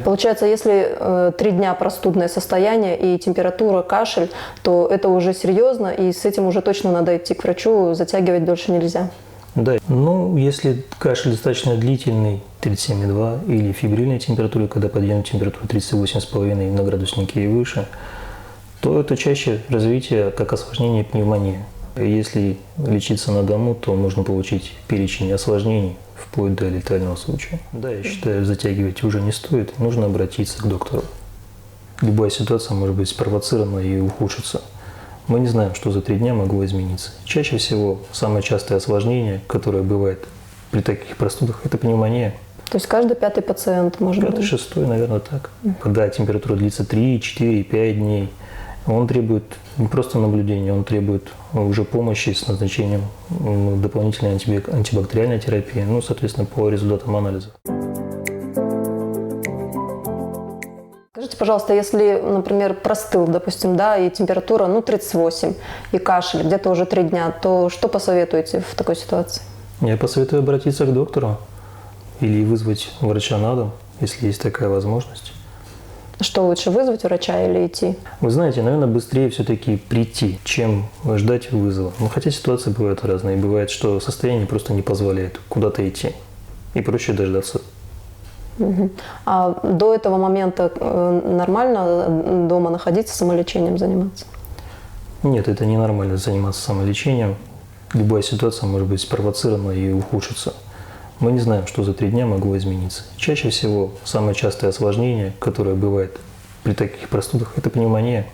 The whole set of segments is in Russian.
Получается, если 3 дня простудное состояние и температура, кашель, то это уже серьезно, и с этим уже точно надо идти к врачу, затягивать дольше нельзя. Да, ну если кашель достаточно длительный, 37,2, или фебрильная температура, когда подъем температуры 38,5 на градусники и выше, то это чаще развитие как осложнение пневмонии. Если лечиться на дому, то можно получить перечень осложнений вплоть до летального случая. Да, я считаю, затягивать уже не стоит, нужно обратиться к доктору. Любая ситуация может быть спровоцирована и ухудшиться. Мы не знаем, что за 3 дня могло измениться. Чаще всего самое частое осложнение, которое бывает при таких простудах, это пневмония. То есть каждый 5-й пациент может быть? 5-6, наверное, так. Когда температура длится 3, 4, 5 дней, он требует не просто наблюдения, он требует уже помощи с назначением дополнительной антибактериальной терапии, ну, соответственно, по результатам анализов. Скажите, пожалуйста, если, например, простыл, допустим, да, и температура, 38, и кашель где-то уже 3 дня, то что посоветуете в такой ситуации? Я посоветую обратиться к доктору или вызвать врача на дом, если есть такая возможность. Что лучше, вызвать врача или идти? Вы знаете, наверное, быстрее все-таки прийти, чем ждать вызова. Но хотя ситуации бывают разные. Бывает, что состояние просто не позволяет куда-то идти. И проще дождаться. А до этого момента нормально дома находиться, самолечением заниматься? Нет, это ненормально заниматься самолечением. Любая ситуация может быть спровоцирована и ухудшиться. Мы не знаем, что за 3 дня могло измениться. Чаще всего самое частое осложнение, которое бывает при таких простудах, это пневмония.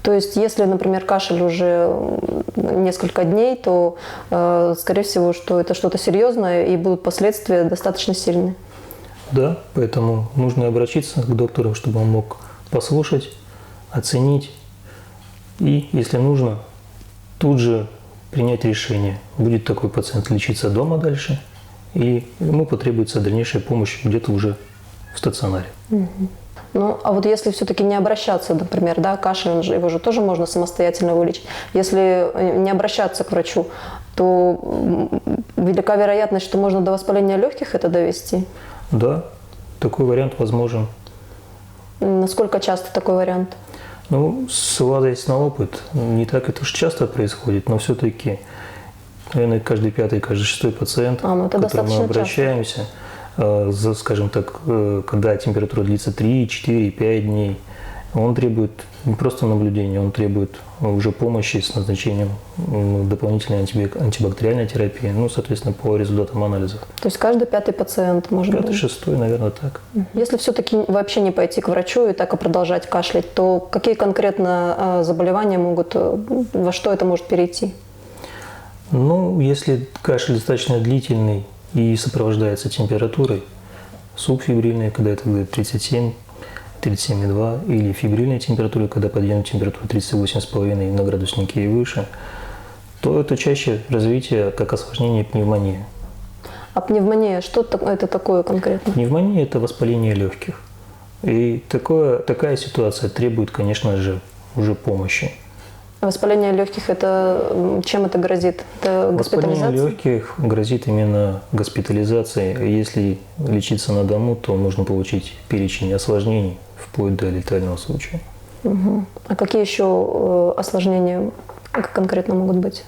То есть, если, например, кашель уже несколько дней, то, скорее всего, что это что-то серьезное и будут последствия достаточно сильные. Да, поэтому нужно обратиться к доктору, чтобы он мог послушать, оценить и, если нужно, тут же принять решение, будет такой пациент лечиться дома дальше, и ему потребуется дальнейшая помощь где-то уже в стационаре. Ну, а вот если все-таки не обращаться, например, да, кашель, его же тоже можно самостоятельно вылечить. Если не обращаться к врачу, то велика вероятность, что можно до воспаления легких это довести? Да, такой вариант возможен. Насколько часто такой вариант? Ну, ссылаясь на опыт, не так это уж часто происходит, но все-таки, наверное, каждый 5-й, каждый 6-й пациент, к которому мы обращаемся, скажем так, когда температура длится 3, 4, 5 дней, он требует не просто наблюдения, он требует уже помощи с назначением дополнительной антибактериальной терапии, ну, соответственно, по результатам анализов. То есть каждый 5-й пациент может быть? 5-й, 6-й, наверное, так. Если все-таки вообще не пойти к врачу и так и продолжать кашлять, то какие конкретно заболевания могут, во что это может перейти? Ну, если кашель достаточно длительный и сопровождается температурой, субфебрильная, когда это 37, 37,2, или фебрильная температура, когда подъем температуры 38,5 на градусники и выше, то это чаще развитие как осложнение пневмонии. А пневмония, что это такое конкретно? Пневмония – это воспаление легких. И такая ситуация требует, конечно же, уже помощи. Воспаление легких, это чем это грозит? Это госпитализация? Воспаление легких грозит именно госпитализацией. Если лечиться на дому, то можно получить перечень осложнений вплоть до летального случая. А какие еще осложнения конкретно могут быть?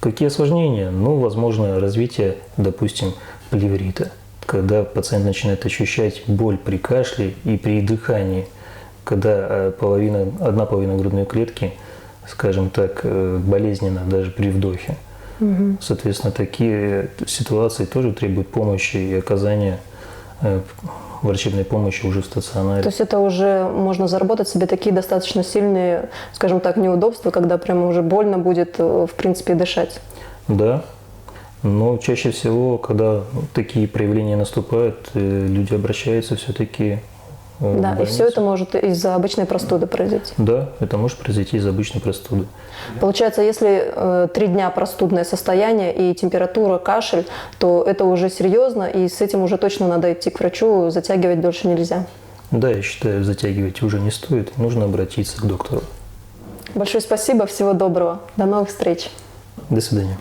Какие осложнения? Ну, возможно, развитие, допустим, плеврита, когда пациент начинает ощущать боль при кашле и при дыхании, когда одна половина грудной клетки, скажем так, болезненно даже при вдохе. Соответственно, такие ситуации тоже требуют помощи и оказания врачебной помощи уже в стационаре. То есть это уже можно заработать себе такие достаточно сильные, скажем так, неудобства, когда прямо уже больно будет, в принципе, дышать? Да, но чаще всего, когда такие проявления наступают, люди обращаются все-таки в Да, больницу. и все это может из-за обычной простуды произойти? Да, это может произойти из обычной простуды. Получается, если 3 дня простудное состояние и температура, кашель, то это уже серьезно, и с этим уже точно надо идти к врачу, затягивать дольше нельзя? Да, я считаю, затягивать уже не стоит, нужно обратиться к доктору. Большое спасибо, всего доброго, до новых встреч. До свидания.